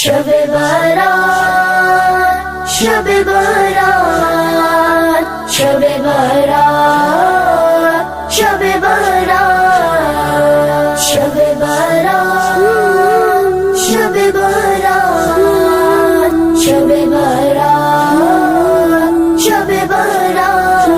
شب بارات شب بارات شب بارات شب بارات شب بارات شب بارات شب بارات شب بارات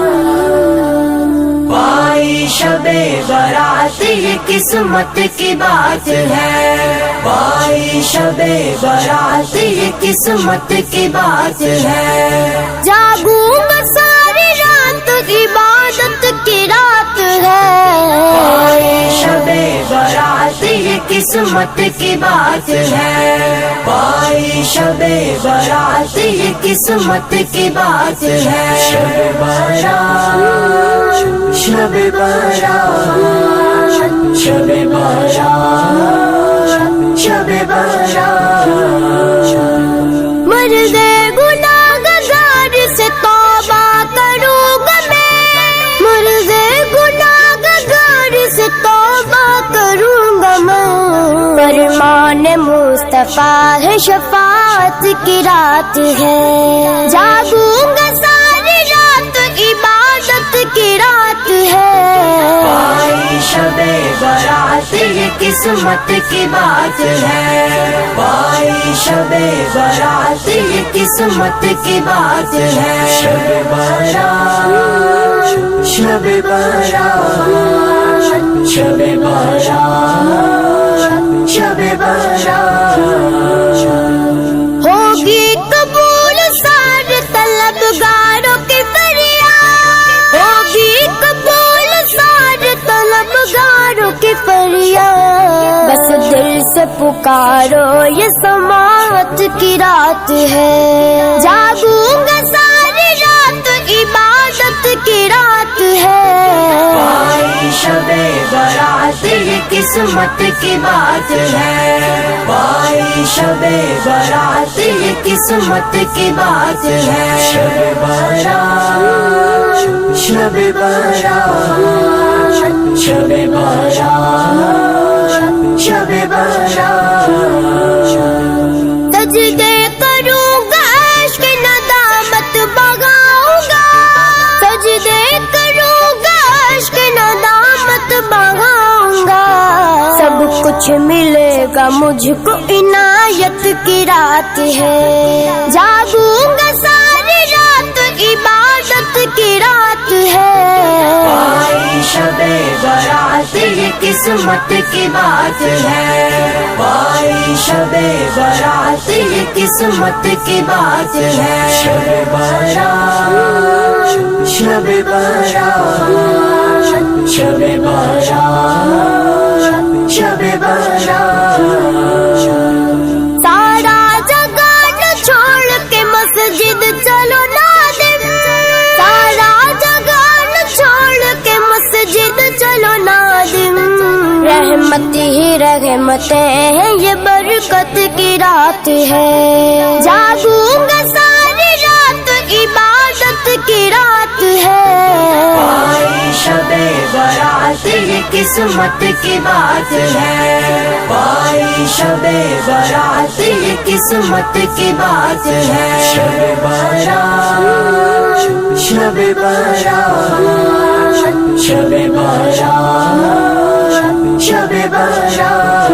بھائی شب برات یہ قسمت کی بات ہے، بھائی شب برات یہ قسمت کی بات ہے۔ جاگوں گا ساری رات عبادت کی رات ہے، بھائی شب برات یہ قسمت کی بات ہے، بھائی شب برات یہ قسمت کی بات ہے۔ شب برات شب برات شب برات شب برات مرد گناہگار سے توبہ کروں گا میں، مرد گناہگار سے توبہ کروں گا میں۔ فرمان مصطفیٰ ہے شفاعت کی رات ہے، جاگوں گا ساری رات عبادت کی رات ہے۔ بھائی شب برات یہ قسمت کی بات ہے، بھائی شب برات یہ قسمت کی بات ہے۔ شب برات شب برات شب برات شب برات ہوگی قبول سارے طلبگاروں کی فریاد، ہوگی قبول سارے طلبگاروں کی فریاد۔ بس دل سے پکارو یہ سماعت کی رات ہے، جاگوں گا ساری رات عبادت کی رات ہے۔ بھائی شب برات یہ قسمت کی بات ہے، بھائی شب برات یہ قسمت کی بات ہے۔ شب برات شب برات شب برات شب برات سجدے کروں گا عشق ندامت بغاؤں گا، سجدے کروں گا عشق ندامت بغاؤں گا۔ سب کچھ ملے گا مجھ کو عنایت کی رات ہے، جاگوں گا ساری رات عبادت کی رات ہے۔ بھائی شب برات یہ قسمت کی بات ہے، بھائی شب برات یہ قسمت کی بات ہے۔ شب برات شب برات شب برات شب برات سارا جگان چھوڑ کے مسجد چلو نادم، سارا جگان چھوڑ کے مسجد چلو نادم۔ رحمت ہی رحمتیں ہیں یہ برکت کی رات ہے، جاگوں گا ساری رات عبادت کی رات ہے۔ بھائی شب برات یہ قسمت کی بات ہے، بھائی شب برات یہ قسمت کی بات ہے۔ شب برات شب برات شب برات شب برات